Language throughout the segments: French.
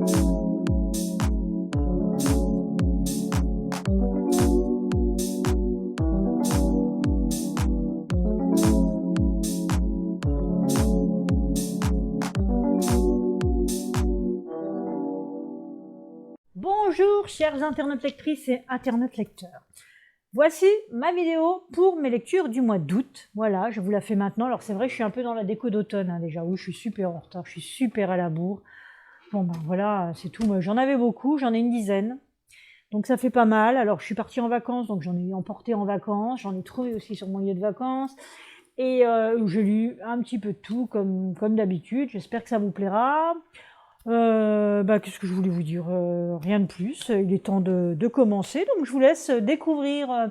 Bonjour chers internautes lectrices et internautes lecteurs. Voici ma vidéo pour mes lectures du mois d'août. Voilà, je vous la fais maintenant. Alors c'est vrai que je suis un peu dans la déco d'automne déjà. Oui, je suis super en retard, je suis super à la bourre. Bon ben voilà, c'est tout. J'en avais beaucoup, j'en ai une dizaine. Donc ça fait pas mal. Alors je suis partie en vacances, donc j'en ai emporté en vacances. J'en ai trouvé aussi sur mon lieu de vacances. Et j'ai lu un petit peu de tout comme d'habitude. J'espère que ça vous plaira. Qu'est-ce que je voulais vous dire? Rien de plus. Il est temps de commencer. Donc je vous laisse découvrir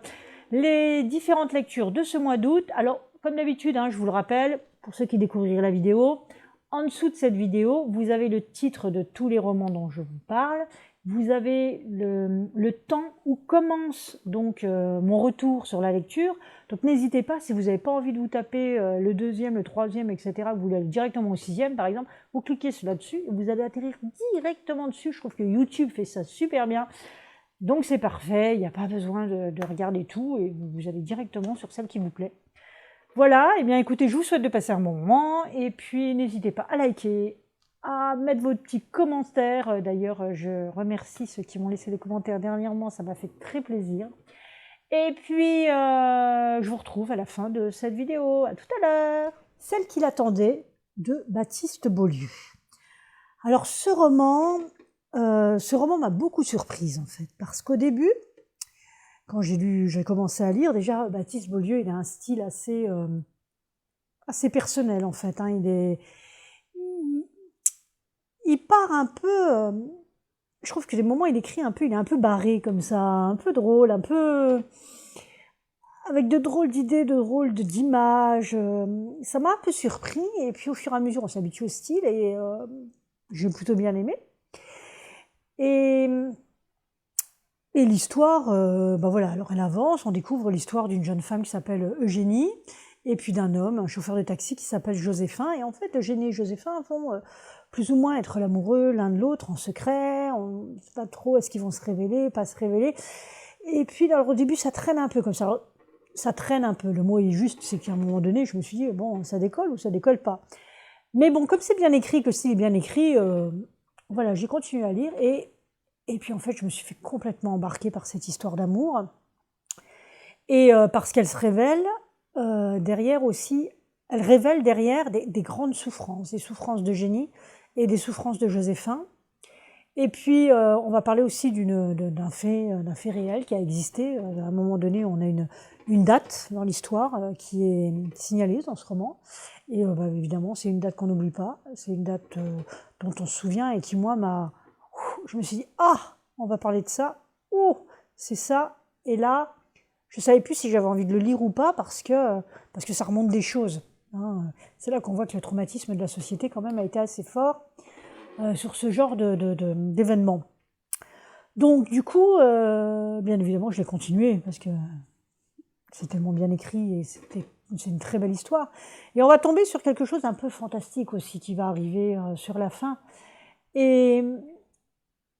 les différentes lectures de ce mois d'août. Alors, comme d'habitude, je vous le rappelle, pour ceux qui découvriraient la vidéo, en dessous de cette vidéo, vous avez le titre de tous les romans dont je vous parle. Vous avez le temps où commence donc mon retour sur la lecture. Donc n'hésitez pas, si vous n'avez pas envie de vous taper le deuxième, le troisième, etc., vous voulez aller directement au sixième par exemple, vous cliquez là-dessus et vous allez atterrir directement dessus. Je trouve que YouTube fait ça super bien. Donc c'est parfait, il n'y a pas besoin de regarder tout et vous allez directement sur celle qui vous plaît. Voilà, et bien écoutez, je vous souhaite de passer un bon moment et puis n'hésitez pas à liker, à mettre vos petits commentaires. D'ailleurs, je remercie ceux qui m'ont laissé des commentaires dernièrement, ça m'a fait très plaisir. Et puis, je vous retrouve à la fin de cette vidéo. À tout à l'heure. Celle qu'il attendait de Baptiste Beaulieu. Alors, ce roman m'a beaucoup surprise en fait, parce qu'au début, quand j'ai commencé à lire, déjà Baptiste Beaulieu, il a un style assez personnel en fait. Il part un peu. Je trouve que les moments il écrit un peu, il est un peu barré comme ça, un peu drôle, un peu avec de drôles d'idées, de drôles d'images. Ça m'a un peu surpris et puis au fur et à mesure on s'habitue au style et j'ai plutôt bien aimé. Et l'histoire, voilà, alors elle avance, on découvre l'histoire d'une jeune femme qui s'appelle Eugénie et puis d'un homme, un chauffeur de taxi qui s'appelle Joséphin. Et en fait, Eugénie et Joséphin vont plus ou moins être l'amoureux l'un de l'autre en secret. On ne sait pas trop, est-ce qu'ils vont se révéler, pas se révéler. Et puis, alors, au début, ça traîne un peu comme ça. Alors, ça traîne un peu. Le mot est juste, c'est qu'à un moment donné, je me suis dit, bon, ça décolle ou ça décolle pas. Mais bon, comme c'est bien écrit, que le style est bien écrit, voilà, j'ai continué à lire. Et puis, en fait, je me suis fait complètement embarquer par cette histoire d'amour. Et parce qu'elle se révèle derrière aussi, elle révèle derrière des grandes souffrances, des souffrances d'Eugénie et des souffrances de Joséphin. Et puis, on va parler aussi d'un fait réel qui a existé. À un moment donné, on a une date dans l'histoire qui est signalée dans ce roman. Et évidemment, c'est une date qu'on n'oublie pas. C'est une date dont on se souvient et qui, moi, je me suis dit, on va parler de ça. Oh, c'est ça. Et là, je ne savais plus si j'avais envie de le lire ou pas parce que ça remonte des choses. C'est là qu'on voit que le traumatisme de la société, quand même, a été assez fort. Sur ce genre d'événements. Donc du coup, bien évidemment, je l'ai continué parce que c'est tellement bien écrit et c'est une très belle histoire. Et on va tomber sur quelque chose d'un peu fantastique aussi qui va arriver sur la fin. Et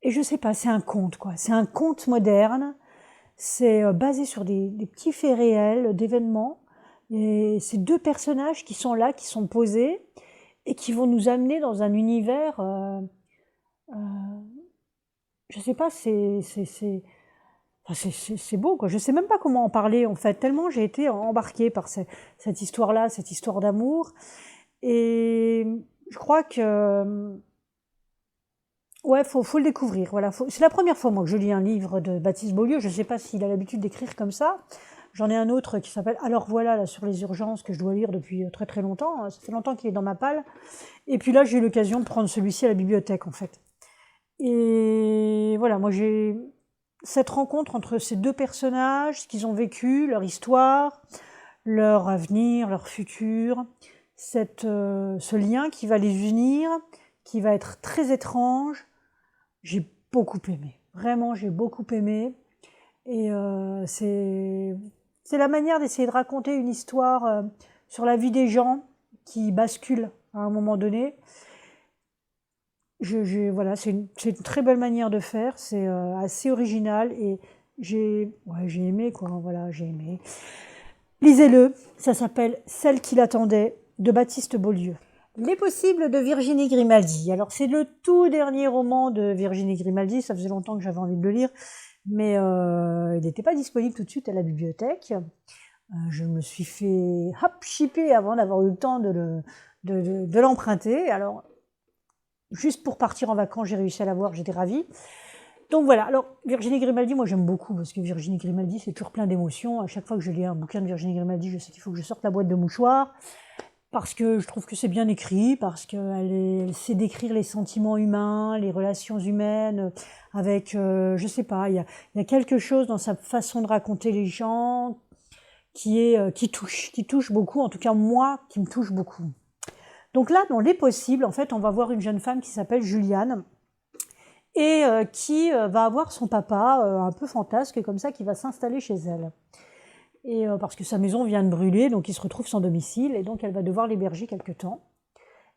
je sais pas, c'est un conte quoi. C'est un conte moderne. C'est basé sur des petits faits réels, d'événements. Et c'est deux personnages qui sont là, qui sont posés et qui vont nous amener dans un univers. Je sais pas, c'est beau quoi. Je sais même pas comment en parler en fait. Tellement j'ai été embarquée par cette histoire-là, cette histoire d'amour. Et je crois que ouais, faut le découvrir. Voilà, c'est la première fois moi que je lis un livre de Baptiste Beaulieu. Je sais pas s'il a l'habitude d'écrire comme ça. J'en ai un autre qui s'appelle Alors voilà, là sur les urgences que je dois lire depuis très très longtemps. Ça fait longtemps qu'il est dans ma palle. Et puis là, j'ai eu l'occasion de prendre celui-ci à la bibliothèque en fait. Et voilà, moi j'ai cette rencontre entre ces deux personnages, ce qu'ils ont vécu, leur histoire, leur avenir, leur futur, ce lien qui va les unir, qui va être très étrange. J'ai beaucoup aimé, vraiment j'ai beaucoup aimé. Et c'est la manière d'essayer de raconter une histoire sur la vie des gens qui basculent à un moment donné. voilà, c'est une très belle manière de faire, c'est assez original et j'ai aimé quoi, voilà, j'ai aimé. Lisez-le, ça s'appelle Celle qui l'attendait de Baptiste Beaulieu. Les possibles de Virginie Grimaldi. Alors c'est le tout dernier roman de Virginie Grimaldi, ça faisait longtemps que j'avais envie de le lire, mais il n'était pas disponible tout de suite à la bibliothèque. Je me suis fait hop shipper avant d'avoir eu le temps de l'emprunter. Alors juste pour partir en vacances, j'ai réussi à l'avoir, j'étais ravie. Donc voilà, alors Virginie Grimaldi, moi j'aime beaucoup parce que Virginie Grimaldi c'est toujours plein d'émotions. À chaque fois que je lis un bouquin de Virginie Grimaldi, je sais qu'il faut que je sorte la boîte de mouchoirs parce que je trouve que c'est bien écrit, parce qu'elle sait décrire les sentiments humains, les relations humaines, avec, je sais pas, il y a quelque chose dans sa façon de raconter les gens qui touche beaucoup, en tout cas moi, qui me touche beaucoup. Donc là, dans Les Possibles, en fait, on va voir une jeune femme qui s'appelle Juliane, et qui va avoir son papa un peu fantasque comme ça qui va s'installer chez elle. Et parce que sa maison vient de brûler, donc il se retrouve sans domicile et donc elle va devoir l'héberger quelque temps.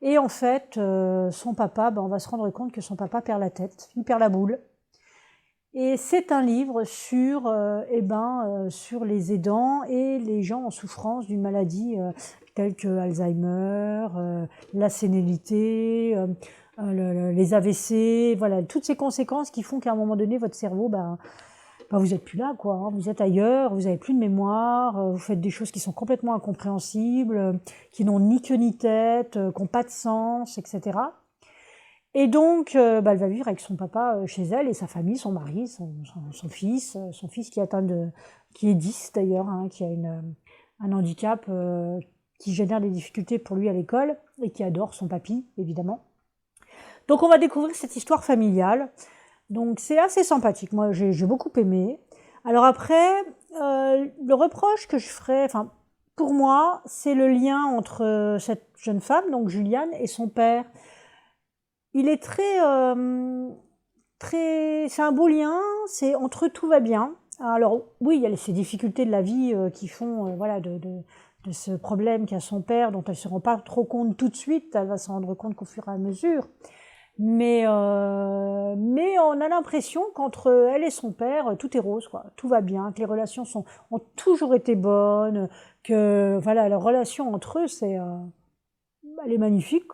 Et en fait, son papa, on va se rendre compte que son papa perd la tête, il perd la boule. Et c'est un livre sur les aidants et les gens en souffrance d'une maladie telle que Alzheimer, la sénilité, les AVC, voilà, toutes ces conséquences qui font qu'à un moment donné, votre cerveau, vous êtes plus là, quoi, hein, vous êtes ailleurs, vous avez plus de mémoire, vous faites des choses qui sont complètement incompréhensibles, qui n'ont ni queue ni tête, qui n'ont pas de sens, etc. Et donc, elle va vivre avec son papa chez elle et sa famille, son mari, son fils qui est 10 d'ailleurs, hein, qui a un handicap qui génère des difficultés pour lui à l'école et qui adore son papy, évidemment. Donc on va découvrir cette histoire familiale. Donc c'est assez sympathique, moi j'ai beaucoup aimé. Alors après, le reproche que je ferais, enfin pour moi, c'est le lien entre cette jeune femme, donc Juliane, et son père. Il est c'est un beau lien, c'est entre eux tout va bien. Alors oui, il y a ces difficultés de la vie qui font, voilà, de ce problème qu'a son père, dont elle se rend pas trop compte tout de suite. Elle va s'en rendre compte qu'au fur et à mesure. Mais on a l'impression qu'entre elle et son père, tout est rose, quoi. Tout va bien, que les relations ont toujours été bonnes, que voilà, la relation entre eux, elle est magnifique.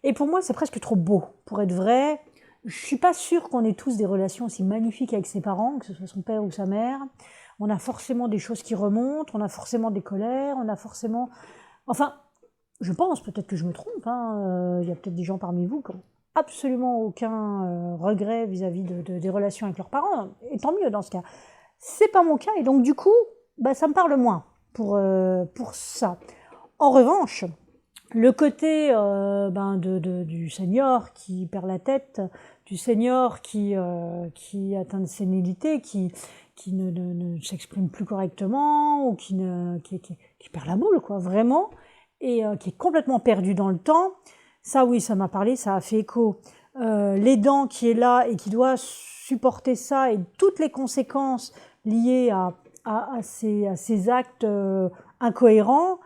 Et pour moi, c'est presque trop beau pour être vrai. Je suis pas sûre qu'on ait tous des relations aussi magnifiques avec ses parents, que ce soit son père ou sa mère. On a forcément des choses qui remontent, on a forcément des colères, on a forcément... Enfin, je pense, peut-être que je me trompe, hein, y a peut-être des gens parmi vous qui ont absolument aucun regret vis-à-vis des relations avec leurs parents, et tant mieux dans ce cas. C'est pas mon cas, et donc du coup, ça me parle moins pour ça. En revanche, le côté du senior qui perd la tête, du senior qui atteint de sénilité, qui ne s'exprime plus correctement, ou qui perd la boule, quoi, vraiment, et qui est complètement perdu dans le temps, ça oui, ça m'a parlé, ça a fait écho. L'aidant qui est là et qui doit supporter ça et toutes les conséquences liées à ces actes incohérents,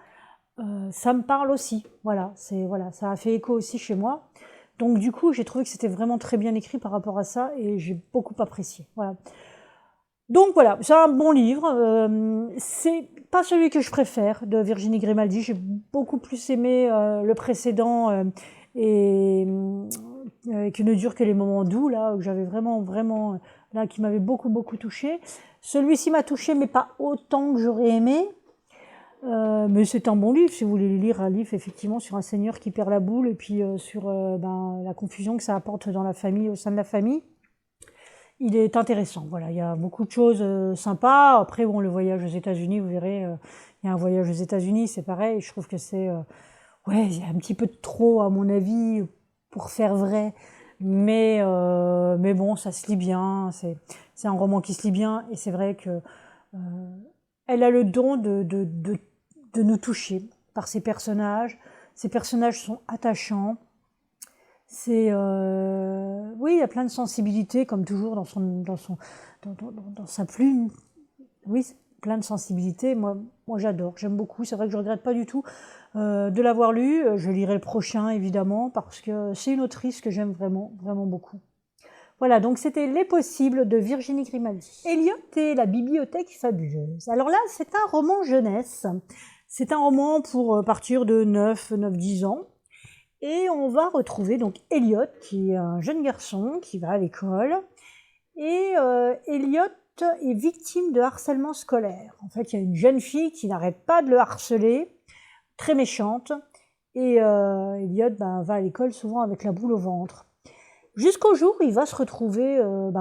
ça me parle aussi. Voilà, ça a fait écho aussi chez moi. Donc du coup, j'ai trouvé que c'était vraiment très bien écrit par rapport à ça et j'ai beaucoup apprécié. Voilà. Donc voilà, c'est un bon livre. C'est pas celui que je préfère de Virginie Grimaldi. J'ai beaucoup plus aimé le précédent et qui ne dure que les moments doux là, où j'avais vraiment là qui m'avait beaucoup touché. Celui-ci m'a touché, mais pas autant que j'aurais aimé. Mais c'est un bon livre si vous voulez lire un livre effectivement sur un seigneur qui perd la boule et puis sur la confusion que ça apporte dans la famille, au sein de la famille. Il est intéressant, voilà, il y a beaucoup de choses sympas. Après, bon, le voyage aux États-Unis, vous verrez, il y a un voyage aux États-Unis, c'est pareil. Je trouve que ouais, il y a un petit peu de trop, à mon avis, pour faire vrai. Mais bon, ça se lit bien. C'est un roman qui se lit bien, et c'est vrai que elle a le don de nous toucher par ses personnages. Ces personnages sont attachants. Oui, il y a plein de sensibilité, comme toujours dans sa plume. Oui, plein de sensibilité. Moi, j'adore, j'aime beaucoup. C'est vrai que je regrette pas du tout de l'avoir lu. Je lirai le prochain, évidemment, parce que c'est une autrice que j'aime vraiment, vraiment beaucoup. Voilà, donc c'était Les Possibles de Virginie Grimaldi. Elliot et la bibliothèque fabuleuse. Alors là, c'est un roman jeunesse. C'est un roman pour partir de 9-10 ans. Et on va retrouver donc Elliot, qui est un jeune garçon qui va à l'école. Et Elliot est victime de harcèlement scolaire. En fait, il y a une jeune fille qui n'arrête pas de le harceler, très méchante. Et Elliot va à l'école souvent avec la boule au ventre. Jusqu'au jour où il va se retrouver,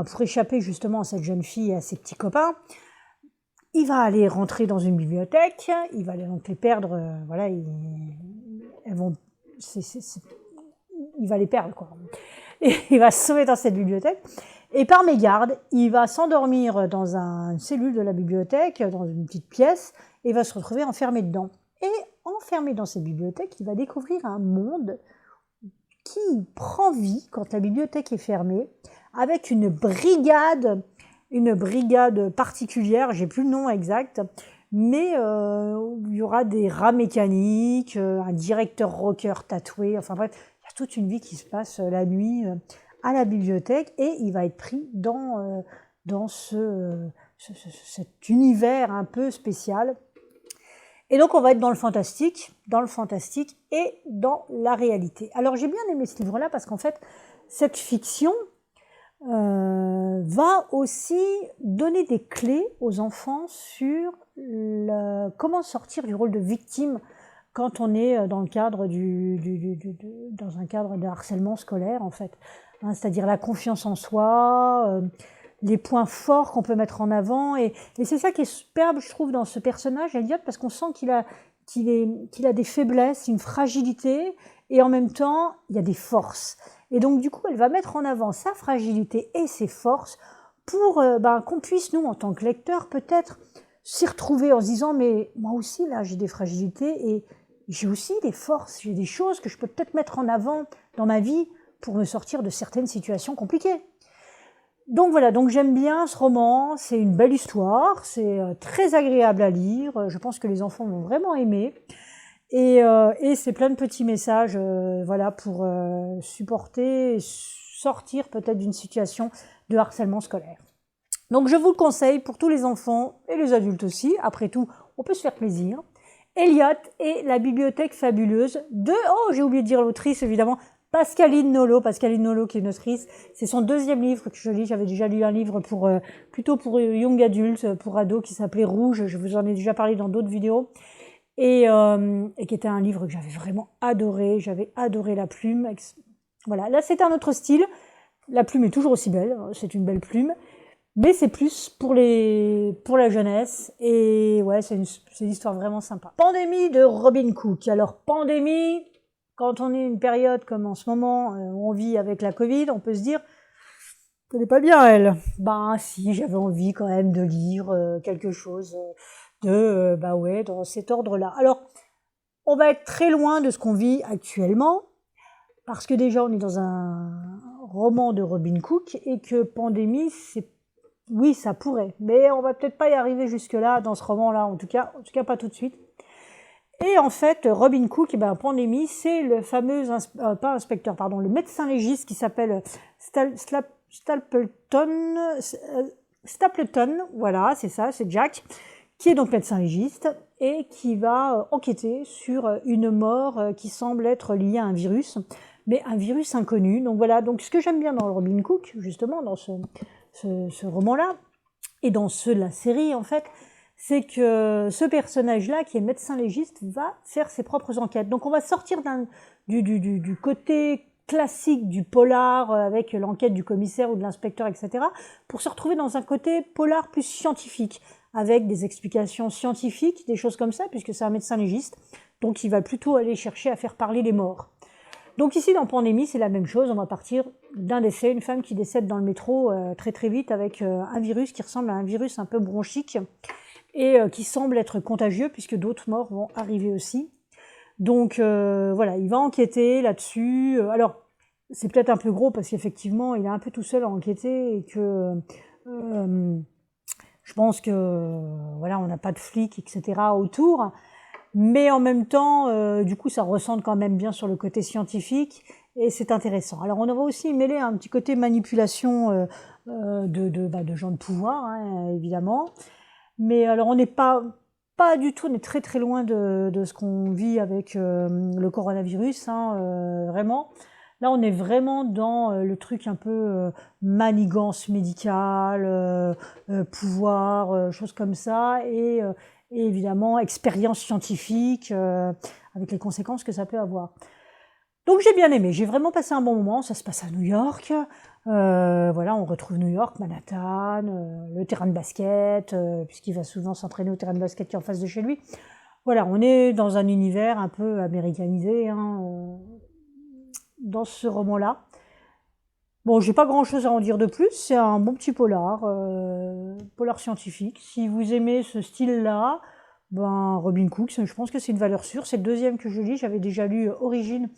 pour échapper justement à cette jeune fille et à ses petits copains, il va aller rentrer dans une bibliothèque, il va donc les perdre, elles vont, il va les perdre quoi. Et il va se sauver dans cette bibliothèque, et par mégarde, il va s'endormir dans une cellule de la bibliothèque, dans une petite pièce, et il va se retrouver enfermé dedans. Et enfermé dans cette bibliothèque, il va découvrir un monde qui prend vie quand la bibliothèque est fermée, avec une brigade particulière, j'ai plus le nom exact, mais il y aura des rats mécaniques, un directeur rocker tatoué, enfin bref, il y a toute une vie qui se passe la nuit à la bibliothèque, et il va être pris dans cet univers un peu spécial. Et donc, on va être dans le fantastique et dans la réalité. Alors, j'ai bien aimé ce livre-là parce qu'en fait, cette fiction va aussi donner des clés aux enfants sur comment sortir du rôle de victime quand on est dans le cadre dans un cadre de harcèlement scolaire, en fait. Hein, c'est-à-dire la confiance en soi, les points forts qu'on peut mettre en avant, et c'est ça qui est superbe, je trouve, dans ce personnage, Elliot, parce qu'on sent qu'il a des faiblesses, une fragilité, et en même temps, il y a des forces. Et donc, du coup, elle va mettre en avant sa fragilité et ses forces pour qu'on puisse, nous, en tant que lecteurs, peut-être s'y retrouver en se disant, mais moi aussi, là, j'ai des fragilités, et j'ai aussi des forces, j'ai des choses que je peux peut-être mettre en avant dans ma vie pour me sortir de certaines situations compliquées. Donc voilà, donc j'aime bien ce roman, c'est une belle histoire, c'est très agréable à lire, je pense que les enfants vont vraiment aimer, et c'est plein de petits messages voilà, pour supporter et sortir peut-être d'une situation de harcèlement scolaire. Donc je vous le conseille pour tous les enfants et les adultes aussi, après tout, on peut se faire plaisir. Elliot et la bibliothèque fabuleuse de, oh j'ai oublié de dire l'autrice évidemment, Pascaline Nolo qui est une autrice, c'est son deuxième livre que je lis. J'avais déjà lu un livre plutôt pour young adultes, pour ados, qui s'appelait Rouge, je vous en ai déjà parlé dans d'autres vidéos, et qui était un livre que j'avais vraiment adoré, j'avais adoré la plume. Voilà, là c'est un autre style, la plume est toujours aussi belle, c'est une belle plume, mais c'est plus pour la jeunesse, et ouais, c'est une histoire vraiment sympa. Pandémie de Robin Cook. Alors, Pandémie, quand on est une période comme en ce moment, où on vit avec la Covid, on peut se dire, elle n'est pas bien, elle. Ben si, j'avais envie quand même de lire quelque chose dans cet ordre-là. Alors, on va être très loin de ce qu'on vit actuellement, parce que déjà, on est dans un roman de Robin Cook, et que Pandémie, oui, ça pourrait, mais on va peut-être pas y arriver jusque-là dans ce roman-là, en tout cas pas tout de suite. Et en fait, Robin Cook, Pandémie, c'est le fameux, le médecin légiste qui s'appelle Stapleton, voilà, c'est ça, c'est Jack, qui est donc médecin légiste, et qui va enquêter sur une mort qui semble être liée à un virus, mais un virus inconnu. Donc voilà, donc ce que j'aime bien dans Robin Cook, justement, dans ce roman-là, et dans la série, en fait, c'est que ce personnage-là, qui est médecin légiste, va faire ses propres enquêtes. Donc on va sortir du côté classique du polar, avec l'enquête du commissaire ou de l'inspecteur, etc., pour se retrouver dans un côté polar plus scientifique, avec des explications scientifiques, des choses comme ça, puisque c'est un médecin légiste, donc il va plutôt aller chercher à faire parler les morts. Donc ici, dans Pandémie, c'est la même chose, on va partir d'un décès, une femme qui décède dans le métro très très vite, avec un virus qui ressemble à un virus un peu bronchique, et qui semble être contagieux, puisque d'autres morts vont arriver aussi. Donc voilà, il va enquêter là-dessus. Alors, c'est peut-être un peu gros, parce qu'effectivement, il est un peu tout seul à enquêter, et que je pense que voilà, on n'a pas de flics, etc. autour. mais en même temps, du coup, ça ressente quand même bien sur le côté scientifique, et c'est intéressant. Alors, on va aussi mêler un petit côté manipulation de gens de pouvoir, hein, évidemment. Mais alors, on n'est pas du tout, on est très très loin de ce qu'on vit avec le coronavirus, hein, vraiment. Là, on est vraiment dans le truc un peu manigance médicale, pouvoir, choses comme ça, et évidemment expérience scientifique, avec les conséquences que ça peut avoir. Donc j'ai bien aimé, j'ai vraiment passé un bon moment, ça se passe à New York. Voilà, on retrouve New York, Manhattan, le terrain de basket, puisqu'il va souvent s'entraîner au terrain de basket qui est en face de chez lui. Voilà, on est dans un univers un peu américanisé, hein, dans ce roman-là. Bon, j'ai pas grand-chose à en dire de plus, c'est un bon petit polar scientifique. Si vous aimez ce style-là, ben Robin Cook, je pense que c'est une valeur sûre. C'est le deuxième que je lis, j'avais déjà lu Origine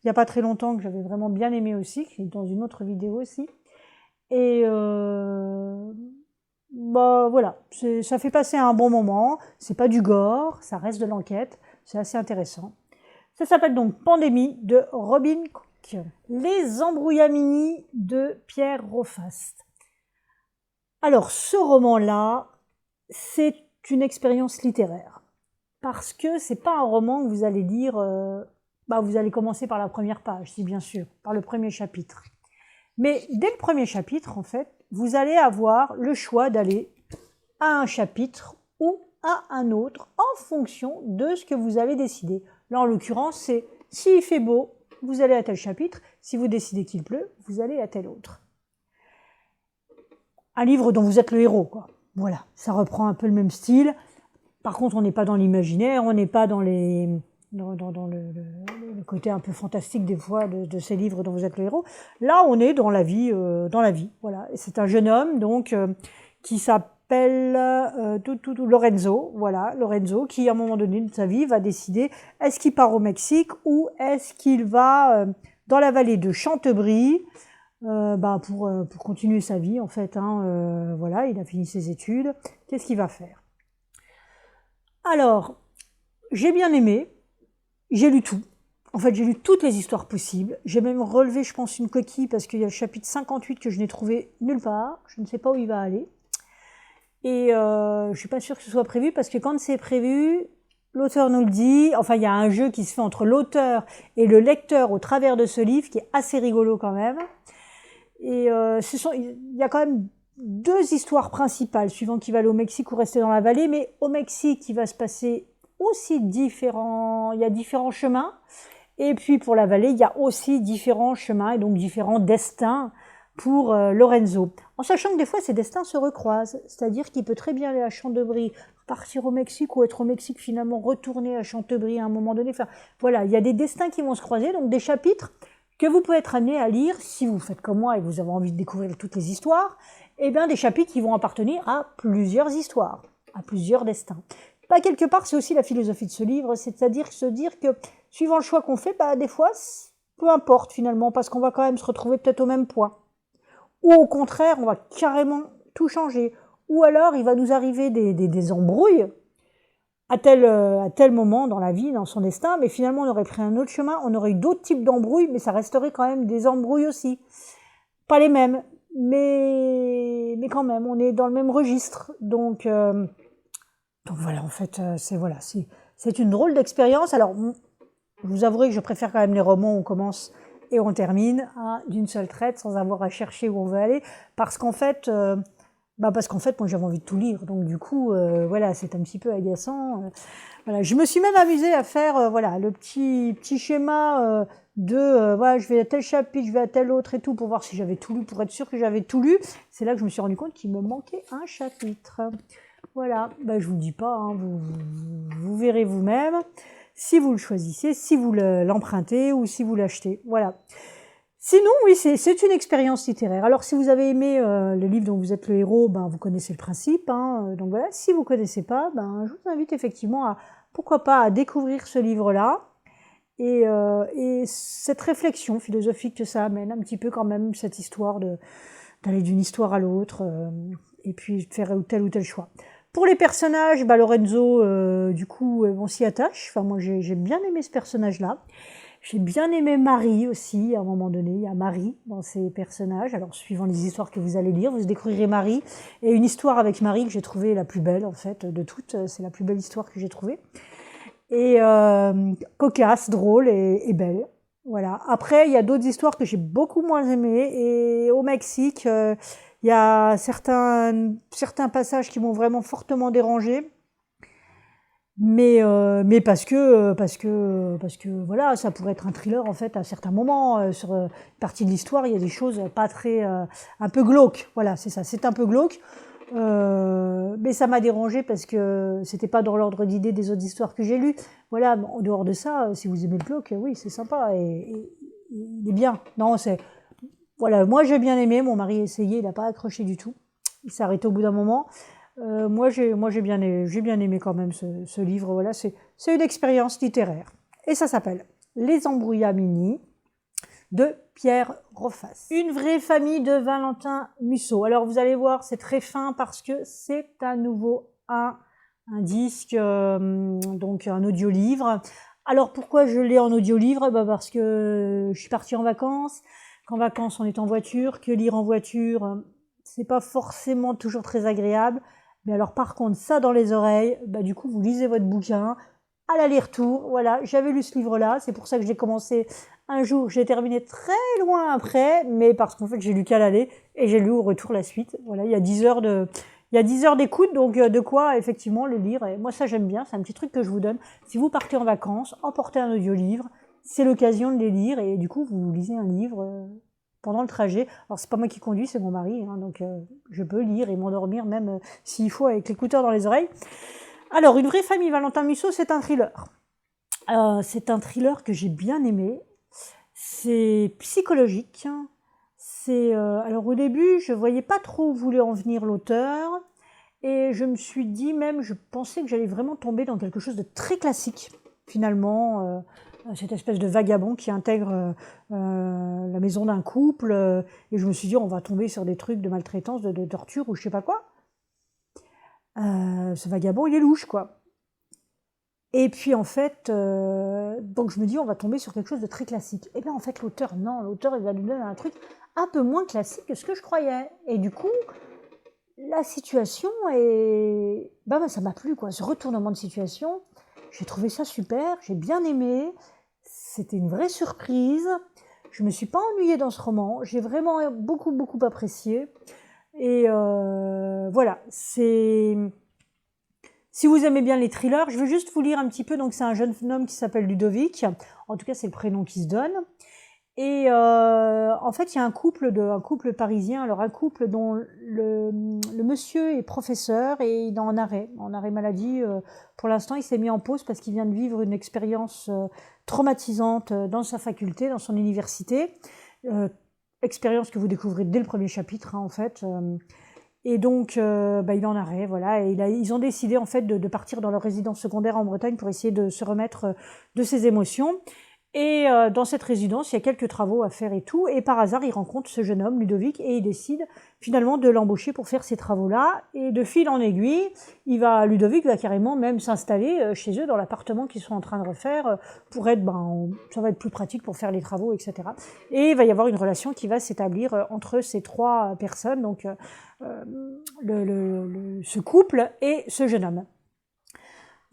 il n'y a pas très longtemps, que j'avais vraiment bien aimé aussi, qui est dans une autre vidéo aussi. Et bah voilà, ça fait passer un bon moment, c'est pas du gore, ça reste de l'enquête, c'est assez intéressant. Ça s'appelle donc Pandémie de Robin Cook. Les embrouillamini de Pierre Rofast. Alors ce roman-là, c'est une expérience littéraire. Parce que c'est pas un roman que vous allez dire, vous allez commencer par la première page, si bien sûr, par le premier chapitre. Mais dès le premier chapitre, en fait, vous allez avoir le choix d'aller à un chapitre ou à un autre en fonction de ce que vous avez décidé. Là, en l'occurrence, c'est s'il fait beau, vous allez à tel chapitre. Si vous décidez qu'il pleut, vous allez à tel autre. Un livre dont vous êtes le héros, quoi. Voilà, ça reprend un peu le même style. Par contre, on n'est pas dans l'imaginaire, on n'est pas dans le côté un peu fantastique des fois de ces livres dont vous êtes le héros. Là, on est dans la vie, voilà. Et c'est un jeune homme donc qui s'appelle Lorenzo, voilà, Lorenzo, qui à un moment donné de sa vie va décider est-ce qu'il part au Mexique ou est-ce qu'il va dans la vallée de Chantebrie. Pour continuer sa vie en fait, hein, voilà, il a fini ses études. Qu'est-ce qu'il va faire? Alors, j'ai bien aimé, j'ai lu tout. En fait, j'ai lu toutes les histoires possibles. J'ai même relevé, je pense, une coquille parce qu'il y a le chapitre 58 que je n'ai trouvé nulle part. Je ne sais pas où il va aller. Et je suis pas sûre que ce soit prévu parce que quand c'est prévu, l'auteur nous le dit. Enfin, il y a un jeu qui se fait entre l'auteur et le lecteur au travers de ce livre qui est assez rigolo quand même. Et il y a quand même deux histoires principales, suivant qui va aller au Mexique ou rester dans la vallée, mais au Mexique, il va se passer aussi il y a différents chemins, et puis pour la vallée, il y a aussi différents chemins, et donc différents destins pour Lorenzo. En sachant que des fois, ces destins se recroisent, c'est-à-dire qu'il peut très bien aller à Chantebrie, partir au Mexique, ou être au Mexique finalement, retourner à Chantebrie à un moment donné. Enfin, voilà, il y a des destins qui vont se croiser, donc des chapitres que vous pouvez être amené à lire, si vous faites comme moi et que vous avez envie de découvrir toutes les histoires, et bien des chapitres qui vont appartenir à plusieurs histoires, à plusieurs destins. Bah, quelque part, c'est aussi la philosophie de ce livre, c'est-à-dire se dire que, suivant le choix qu'on fait, des fois, peu importe finalement, parce qu'on va quand même se retrouver peut-être au même point. Ou au contraire, on va carrément tout changer. Ou alors, il va nous arriver des embrouilles, à tel moment dans la vie, dans son destin, mais finalement on aurait pris un autre chemin, on aurait eu d'autres types d'embrouilles, mais ça resterait quand même des embrouilles aussi. Pas les mêmes, mais quand même, on est dans le même registre. Donc voilà, en fait, c'est une drôle d'expérience. Alors, je vous avouerai que je préfère quand même les romans où on commence et on termine d'une seule traite, sans avoir à chercher où on veut aller, parce qu'en fait... moi j'avais envie de tout lire, donc du coup, voilà, c'est un petit peu agaçant. Voilà, je me suis même amusée à faire, le petit schéma voilà, je vais à tel chapitre, je vais à tel autre et tout, pour voir si j'avais tout lu, pour être sûr que j'avais tout lu. C'est là que je me suis rendu compte qu'il me manquait un chapitre. Voilà, je vous le dis pas, hein, vous verrez vous-même, si vous le choisissez, si vous l'empruntez ou si vous l'achetez. Voilà. Sinon, oui, c'est une expérience littéraire. Alors, si vous avez aimé le livre dont vous êtes le héros, vous connaissez le principe. Donc voilà, si vous connaissez pas, je vous invite effectivement pourquoi pas, à découvrir ce livre-là. Et cette réflexion philosophique que ça amène, un petit peu quand même, cette histoire d'aller d'une histoire à l'autre, et puis de faire tel ou tel choix. Pour les personnages, bah, Lorenzo, du coup, on s'y attache. Enfin, moi, j'ai bien aimé ce personnage-là. J'ai bien aimé Marie aussi, à un moment donné. Il y a Marie dans ces personnages. Alors, suivant les histoires que vous allez lire, vous découvrirez Marie. Et une histoire avec Marie que j'ai trouvée la plus belle, en fait, de toutes. C'est la plus belle histoire que j'ai trouvée. Et cocasse, drôle et belle. Voilà. Après, il y a d'autres histoires que j'ai beaucoup moins aimées. Et au Mexique, il y a certains passages qui m'ont vraiment fortement dérangée. Mais parce que voilà, ça pourrait être un thriller en fait à certains moments sur une partie de l'histoire, il y a des choses pas très un peu glauques. Voilà, c'est ça, c'est un peu glauque. Mais ça m'a dérangé parce que c'était pas dans l'ordre d'idée des autres histoires que j'ai lues. Voilà, en dehors de ça, si vous aimez le glauque, oui, c'est sympa et il est bien. Non, c'est voilà, moi j'ai bien aimé, mon mari a essayé, il n'a pas accroché du tout. Il s'est arrêté au bout d'un moment. J'ai bien aimé quand même ce livre. Voilà, c'est une expérience littéraire. Et ça s'appelle Les Embrouillamini de Pierre Roffas. Une vraie famille de Valentin Musso. Alors vous allez voir, c'est très fin parce que c'est à nouveau un disque, donc un audiolivre. Alors pourquoi je l'ai en audiolivre? Bah parce que je suis partie en vacances. Qu'en vacances on est en voiture, que lire en voiture, c'est pas forcément toujours très agréable. Mais alors par contre, ça dans les oreilles, bah du coup vous lisez votre bouquin à l'aller-retour. Voilà, j'avais lu ce livre-là, c'est pour ça que j'ai commencé un jour, j'ai terminé très loin après, mais parce qu'en fait j'ai lu qu'à l'aller et j'ai lu au retour la suite. Voilà, il y a 10 heures d'écoute, donc de quoi effectivement le lire. Et moi ça j'aime bien, c'est un petit truc que je vous donne. Si vous partez en vacances, emportez un audiolivre, c'est l'occasion de les lire et du coup vous lisez un livre pendant le trajet. Alors c'est pas moi qui conduis, c'est mon mari, hein, donc je peux lire et m'endormir même s'il faut avec l'écouteur dans les oreilles. Alors Une vraie famille, Valentin Musso, c'est un thriller. C'est un thriller que j'ai bien aimé. C'est psychologique. Alors au début, je voyais pas trop où voulait en venir l'auteur. Et je me suis dit même, je pensais que j'allais vraiment tomber dans quelque chose de très classique, finalement. Cette espèce de vagabond qui intègre la maison d'un couple. Et je me suis dit, on va tomber sur des trucs de maltraitance, de torture ou je sais pas quoi. Ce vagabond, il est louche, quoi. Et puis en fait, donc je me dis, on va tomber sur quelque chose de très classique. Et bien en fait, l'auteur, non, l'auteur, il va nous donner un truc un peu moins classique que ce que je croyais. Et du coup, la situation est... Ben, ça m'a plu, quoi. Ce retournement de situation, j'ai trouvé ça super, j'ai bien aimé. C'était une vraie surprise. Je me suis pas ennuyée dans ce roman. J'ai vraiment beaucoup, beaucoup apprécié. Et voilà, c'est... Si vous aimez bien les thrillers, je veux juste vous lire un petit peu. Donc c'est un jeune homme qui s'appelle Ludovic. En tout cas, c'est le prénom qui se donne. Et en fait, il y a un couple parisien. Alors un couple dont le monsieur est professeur et il est en arrêt maladie. Pour l'instant, il s'est mis en pause parce qu'il vient de vivre une expérience traumatisante dans sa faculté, dans son université. Expérience que vous découvrez dès le premier chapitre, hein, en fait. Et donc, il est en arrêt, voilà. Et ils ont décidé en fait de partir dans leur résidence secondaire en Bretagne pour essayer de se remettre de ses émotions. Et dans cette résidence, il y a quelques travaux à faire et tout. Et par hasard, ils rencontrent ce jeune homme, Ludovic, et ils décident finalement de l'embaucher pour faire ces travaux-là. Et de fil en aiguille, Ludovic va carrément même s'installer chez eux dans l'appartement qu'ils sont en train de refaire pour être, ça va être plus pratique pour faire les travaux, etc. Et il va y avoir une relation qui va s'établir entre ces trois personnes, donc ce couple et ce jeune homme.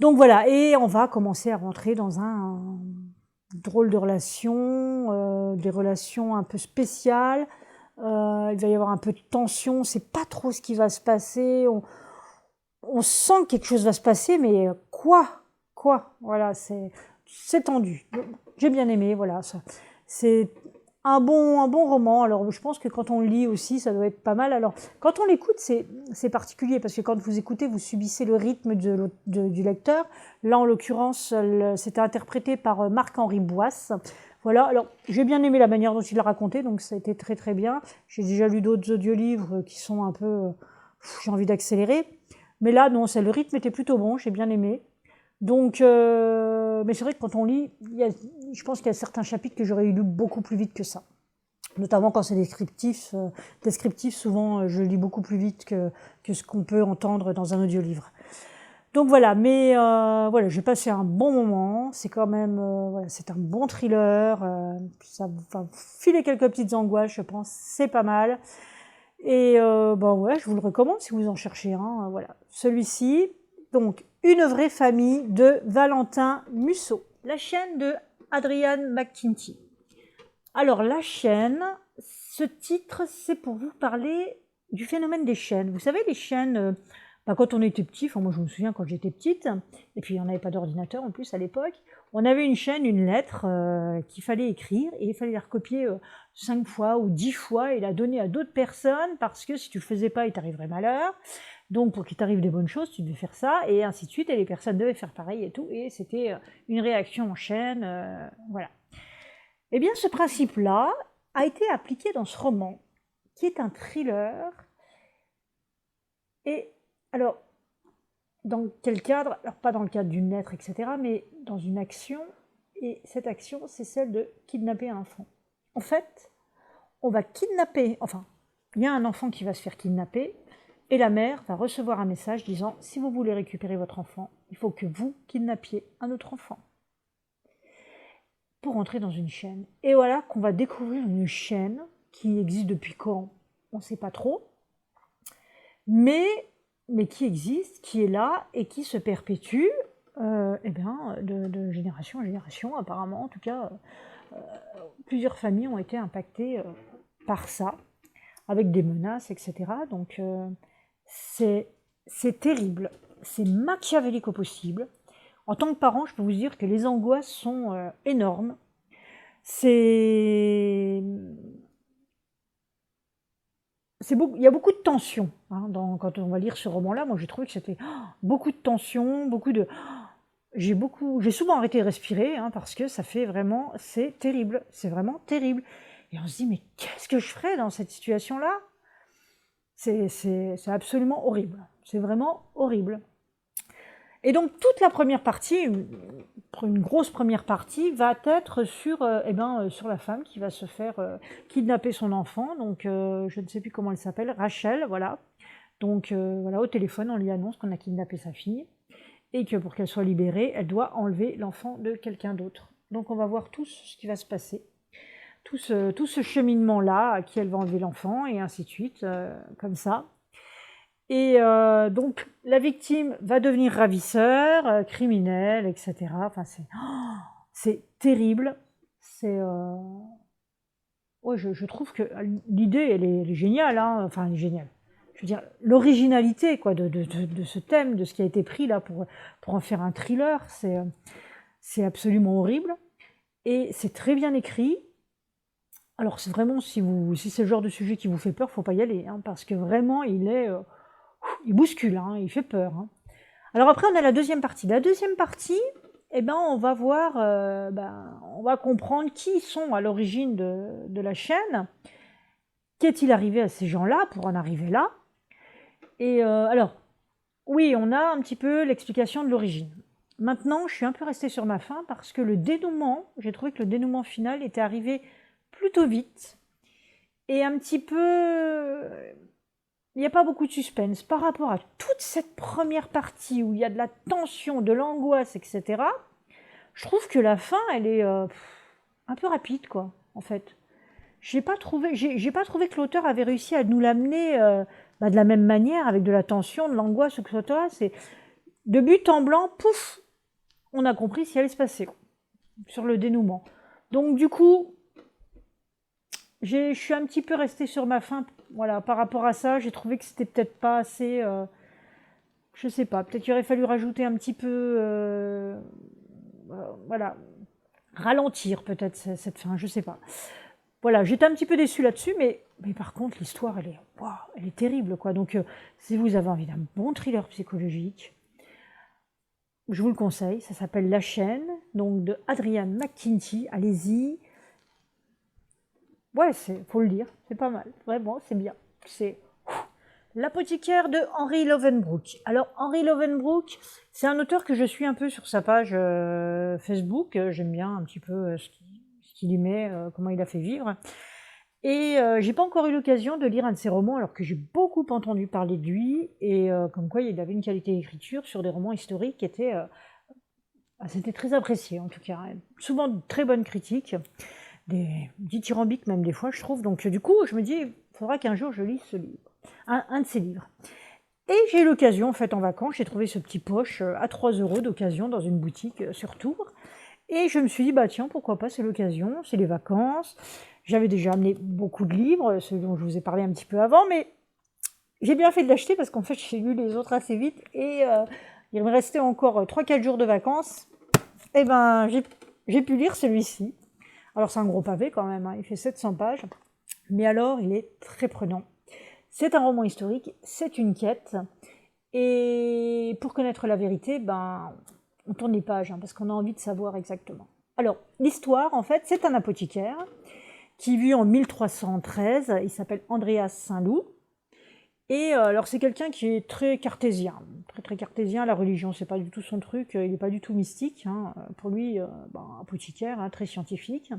Donc voilà, et on va commencer à rentrer dans un drôle de relations, des relations un peu spéciales. Il va y avoir un peu de tension, on sait pas trop ce qui va se passer. On sent que quelque chose va se passer, mais quoi? Voilà, c'est tendu. J'ai bien aimé, voilà. C'est un bon roman. Alors, je pense que quand on le lit aussi, ça doit être pas mal. Alors, quand on l'écoute, c'est particulier parce que quand vous écoutez, vous subissez le rythme du lecteur. Là, en l'occurrence, c'était interprété par Marc-Henri Boisse. Voilà. Alors, j'ai bien aimé la manière dont il l'a raconté, donc ça a été très très bien. J'ai déjà lu d'autres audiolivres qui sont un peu, j'ai envie d'accélérer. Mais là, non, le rythme était plutôt bon. J'ai bien aimé. Donc, mais c'est vrai que quand on lit, je pense qu'il y a certains chapitres que j'aurais lu beaucoup plus vite que ça. notamment quand c'est descriptif. Descriptif, souvent, je lis beaucoup plus vite que ce qu'on peut entendre dans un audiolivre. Donc voilà, mais voilà, j'ai passé un bon moment. C'est quand même, voilà, c'est un bon thriller. Ça va filer quelques petites angoisses, je pense. C'est pas mal. Et ben ouais, je vous le recommande si vous en cherchez un. Voilà, celui-ci. Donc, Une vraie famille de Valentin Musso, la chaîne de Adrian McKinty. Alors la chaîne, ce titre, c'est pour vous parler du phénomène des chaînes. Vous savez, les chaînes, quand on était petit, enfin moi je me souviens quand j'étais petite, et puis on n'avait pas d'ordinateur en plus à l'époque, on avait une chaîne, une lettre qu'il fallait écrire, et il fallait la recopier 5 fois ou 10 fois et la donner à d'autres personnes, parce que si tu le faisais pas, il t'arriverait malheur. Donc pour qu'il t'arrive des bonnes choses, tu devais faire ça, et ainsi de suite, et les personnes devaient faire pareil et tout, et c'était une réaction en chaîne, voilà. Eh bien, ce principe-là a été appliqué dans ce roman, qui est un thriller. Et alors, dans quel cadre? Alors, pas dans le cadre d'une lettre, etc., mais dans une action. Et cette action, c'est celle de kidnapper un enfant. En fait, on va kidnapper, enfin, il y a un enfant qui va se faire kidnapper, et la mère va recevoir un message disant « Si vous voulez récupérer votre enfant, il faut que vous kidnappiez un autre enfant. » Pour entrer dans une chaîne. Et voilà qu'on va découvrir une chaîne qui existe depuis quand, on ne sait pas trop, mais qui existe, qui est là et qui se perpétue de génération en génération, apparemment. En tout cas, plusieurs familles ont été impactées par ça, avec des menaces, etc. Donc c'est terrible, c'est machiavélique au possible. En tant que parent, je peux vous dire que les angoisses sont énormes. Il y a beaucoup de tension hein, quand on va lire ce roman-là. Moi, j'ai trouvé que c'était beaucoup de tension, j'ai souvent arrêté de respirer hein, parce que ça fait vraiment, c'est terrible, c'est vraiment terrible. Et on se dit, mais qu'est-ce que je ferais dans cette situation-là? C'est absolument horrible. C'est vraiment horrible. Et donc toute la première partie, une grosse première partie, va être sur la femme qui va se faire kidnapper son enfant. Donc je ne sais plus comment elle s'appelle, Rachel, voilà. Donc voilà, au téléphone, on lui annonce qu'on a kidnappé sa fille et que pour qu'elle soit libérée, elle doit enlever l'enfant de quelqu'un d'autre. Donc on va voir tout ce qui va se passer, tout ce cheminement-là, à qui elle va enlever l'enfant et ainsi de suite, comme ça. Et donc, la victime va devenir ravisseur, criminel, etc. Enfin, c'est terrible. Ouais, je trouve que l'idée, elle est géniale. Hein. Enfin, elle est géniale. Je veux dire, l'originalité quoi, de ce thème, de ce qui a été pris là pour en faire un thriller, c'est absolument horrible. Et c'est très bien écrit. Alors, c'est vraiment, si c'est le genre de sujet qui vous fait peur, faut pas y aller. Hein, parce que vraiment, il bouscule, hein, il fait peur. Hein. Alors après, on a la deuxième partie. La deuxième partie, on va voir, on va comprendre qui sont à l'origine de la chaîne. Qu'est-il arrivé à ces gens-là pour en arriver là? Et alors, oui, on a un petit peu l'explication de l'origine. Maintenant, je suis un peu restée sur ma faim parce que j'ai trouvé que le dénouement final était arrivé plutôt vite et un petit peu... Il n'y a pas beaucoup de suspense par rapport à toute cette première partie où il y a de la tension, de l'angoisse, etc. Je trouve que la fin, elle est un peu rapide, quoi, en fait. J'ai pas trouvé que l'auteur avait réussi à nous l'amener de la même manière, avec de la tension, de l'angoisse, etc. C'est de but en blanc, pouf, on a compris ce qui allait se passer sur le dénouement. Donc du coup, je suis un petit peu restée sur ma faim. Voilà, par rapport à ça, j'ai trouvé que c'était peut-être pas assez... je sais pas, peut-être qu'il aurait fallu rajouter un petit peu... voilà, ralentir peut-être cette fin, je sais pas. Voilà, j'étais un petit peu déçue là-dessus, mais par contre, l'histoire, elle est terrible, quoi. Donc, si vous avez envie d'un bon thriller psychologique, je vous le conseille, ça s'appelle La chaîne, donc de Adrian McKinty, allez-y. Ouais, faut le lire, c'est pas mal, vraiment, c'est bien. C'est L'apothicaire de Henry Lovenbrook. Alors, Henry Lovenbrook, c'est un auteur que je suis un peu sur sa page Facebook. J'aime bien un petit peu ce qu'il y met, comment il a fait vivre. Et j'ai pas encore eu l'occasion de lire un de ses romans, alors que j'ai beaucoup entendu parler de lui, et comme quoi il avait une qualité d'écriture sur des romans historiques qui étaient, c'était très apprécié en tout cas, hein. Souvent de très bonnes critiques, des dithyrambiques même des fois je trouve, donc du coup je me dis: «Il faudra qu'un jour je lise ce livre», un de ses livres. Et j'ai eu l'occasion en fait en vacances, j'ai trouvé ce petit poche, à 3 € d'occasion dans une boutique, sur Tours, et je me suis dit: «Bah tiens, pourquoi pas, c'est l'occasion, c'est les vacances». J'avais déjà amené beaucoup de livres, ceux dont je vous ai parlé un petit peu avant, mais j'ai bien fait de l'acheter parce qu'en fait, j'ai lu les autres assez vite et il me restait encore 3-4 jours de vacances. Et ben, j'ai pu lire celui-ci. Alors, c'est un gros pavé quand même, hein, il fait 700 pages, mais alors, il est très prenant. C'est un roman historique, c'est une quête, et pour connaître la vérité, ben, on tourne les pages, hein, parce qu'on a envie de savoir exactement. Alors, l'histoire, en fait, c'est un apothicaire qui vit en 1313, il s'appelle Andreas Saint-Loup, et alors c'est quelqu'un qui est très cartésien, très très cartésien, la religion c'est pas du tout son truc, il n'est pas du tout mystique, hein, pour lui, ben, apothicaire, hein, très scientifique.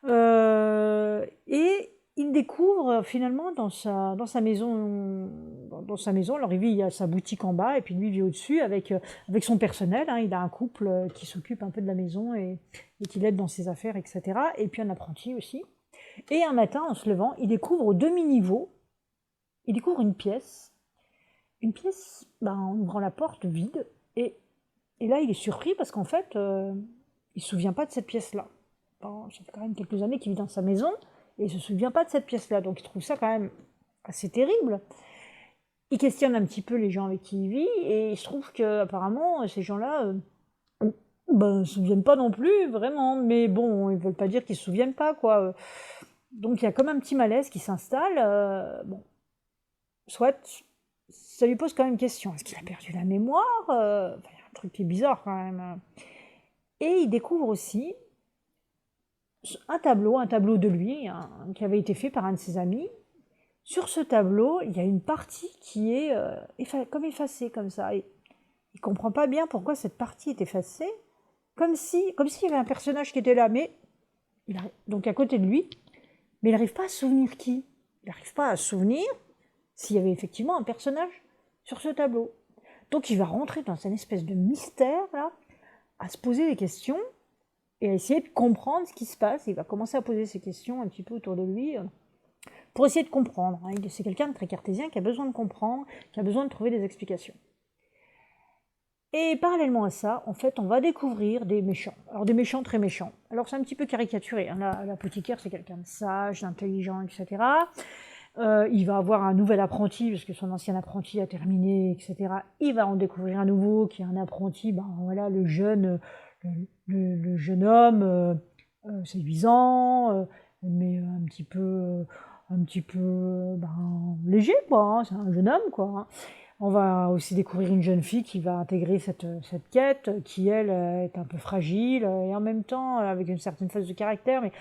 Et il découvre finalement dans sa maison, alors il a sa boutique en bas, et puis lui il vit au-dessus avec son personnel, hein, il a un couple qui s'occupe un peu de la maison et qui l'aide dans ses affaires, etc. Et puis un apprenti aussi. Et un matin, en se levant, il découvre au demi-niveau, il découvre une pièce, ben, en ouvrant la porte, vide, et là il est surpris parce qu'en fait, il se souvient pas de cette pièce-là. Bon, ça fait quand même quelques années qu'il vit dans sa maison, et il se souvient pas de cette pièce-là, donc il trouve ça quand même assez terrible. Il questionne un petit peu les gens avec qui il vit, et il se trouve qu'apparemment, ces gens-là, ben, se souviennent pas non plus, vraiment, mais bon, ils veulent pas dire qu'ils se souviennent pas, quoi. Donc il y a comme un petit malaise qui s'installe, bon, soit, ça lui pose quand même question. Est-ce qu'il a perdu la mémoire? Enfin, il y a un truc qui est bizarre quand même. Et il découvre aussi un tableau de lui, hein, qui avait été fait par un de ses amis. Sur ce tableau, il y a une partie qui est comme effacée, comme ça. Et il comprend pas bien pourquoi cette partie est effacée, comme s'il y avait un personnage qui était là, mais donc à côté de lui, mais il n'arrive pas à se souvenir qui. Il n'arrive pas à se souvenir s'il y avait effectivement un personnage sur ce tableau. Donc il va rentrer dans une espèce de mystère, là, à se poser des questions et à essayer de comprendre ce qui se passe. Il va commencer à poser ces questions un petit peu autour de lui pour essayer de comprendre, hein. C'est quelqu'un de très cartésien qui a besoin de comprendre, qui a besoin de trouver des explications. Et parallèlement à ça, en fait, on va découvrir des méchants. Alors des méchants très méchants. Alors c'est un petit peu caricaturé, hein. L'apothicaire, c'est quelqu'un de sage, d'intelligent, etc. Il va avoir un nouvel apprenti, parce que son ancien apprenti a terminé, etc. Il va en découvrir un nouveau, qui est un apprenti, ben voilà, le jeune homme, séduisant, mais un petit peu ben, léger, quoi, hein. C'est un jeune homme, quoi, hein. On va aussi découvrir une jeune fille qui va intégrer cette quête, qui elle est un peu fragile, et en même temps avec une certaine force de caractère, mais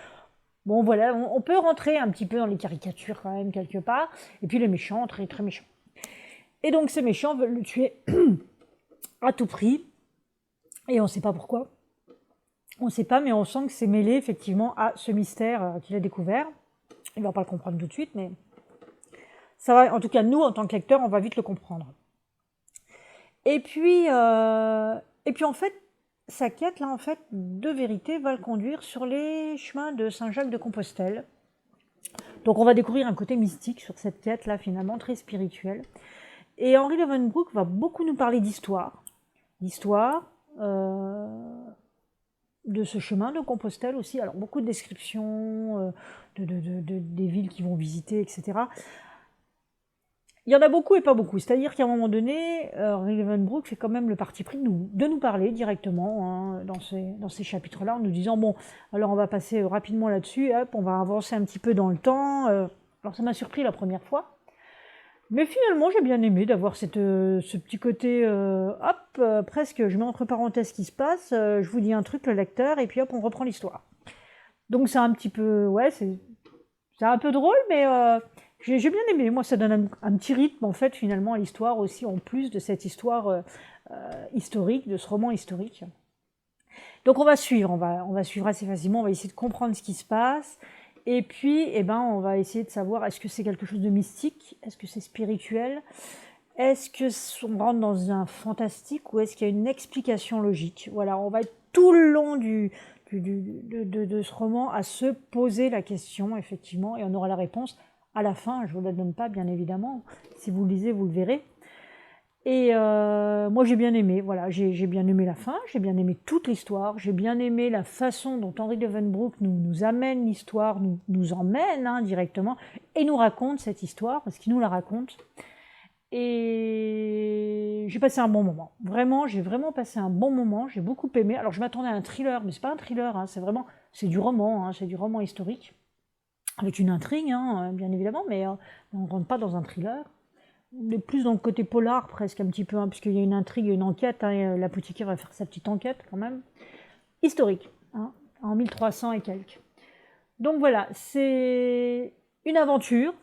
bon, voilà, on peut rentrer un petit peu dans les caricatures quand même, quelque part. Et puis les méchants, très très méchants. Et donc ces méchants veulent le tuer à tout prix. Et on ne sait pas pourquoi. On ne sait pas, mais on sent que c'est mêlé effectivement à ce mystère qu'il a découvert. Il ne va pas le comprendre tout de suite, mais ça va. En tout cas, nous, en tant que lecteurs, on va vite le comprendre. Et puis en fait, sa quête, là, en fait, de vérité, va le conduire sur les chemins de Saint-Jacques-de-Compostelle. Donc on va découvrir un côté mystique sur cette quête-là, finalement, très spirituelle. Et Henri Leeuwenbroek va beaucoup nous parler d'histoire. L'histoire de ce chemin de Compostelle aussi. Alors beaucoup de descriptions des villes qu'ils vont visiter, etc. Il y en a beaucoup et pas beaucoup. C'est-à-dire qu'à un moment donné, Henri Leeuwenbroek fait quand même le parti pris de nous parler directement, hein, dans ces chapitres-là, en nous disant, bon, alors on va passer rapidement là-dessus, hop, on va avancer un petit peu dans le temps. Alors ça m'a surpris la première fois. Mais finalement, j'ai bien aimé d'avoir ce petit côté, presque, je mets entre parenthèses ce qui se passe, je vous dis un truc, le lecteur, et puis hop, on reprend l'histoire. Donc c'est un petit peu, ouais, c'est un peu drôle, mais j'ai bien aimé. Moi, ça donne un petit rythme, en fait, finalement, à l'histoire aussi, en plus de cette histoire historique, de ce roman historique. Donc on va suivre assez facilement, on va essayer de comprendre ce qui se passe. Et puis, eh ben, on va essayer de savoir est-ce que c'est quelque chose de mystique, est-ce que c'est spirituel, est-ce que on rentre dans un fantastique ou est-ce qu'il y a une explication logique? Voilà, on va être tout le long de ce roman à se poser la question, effectivement, et on aura la réponse à la fin. Je ne vous la donne pas, bien évidemment. Si vous le lisez, vous le verrez. Et moi, j'ai bien aimé, voilà, j'ai bien aimé la fin, j'ai bien aimé toute l'histoire, j'ai bien aimé la façon dont Henry Levenbrook nous amène l'histoire, nous emmène directement, et nous raconte cette histoire, parce qu'il nous la raconte. Et j'ai passé un bon moment. Vraiment, j'ai vraiment passé un bon moment, j'ai beaucoup aimé. Alors, je m'attendais à un thriller, mais c'est pas un thriller, hein, c'est du roman, hein, c'est du roman historique, avec une intrigue, hein, bien évidemment, mais on ne rentre pas dans un thriller. On est plus dans le côté polar presque un petit peu, hein, puisqu'il y a une intrigue, une enquête, hein, et l'apothicaire va faire sa petite enquête quand même. Historique, hein, en 1300 et quelques. Donc voilà, c'est une aventure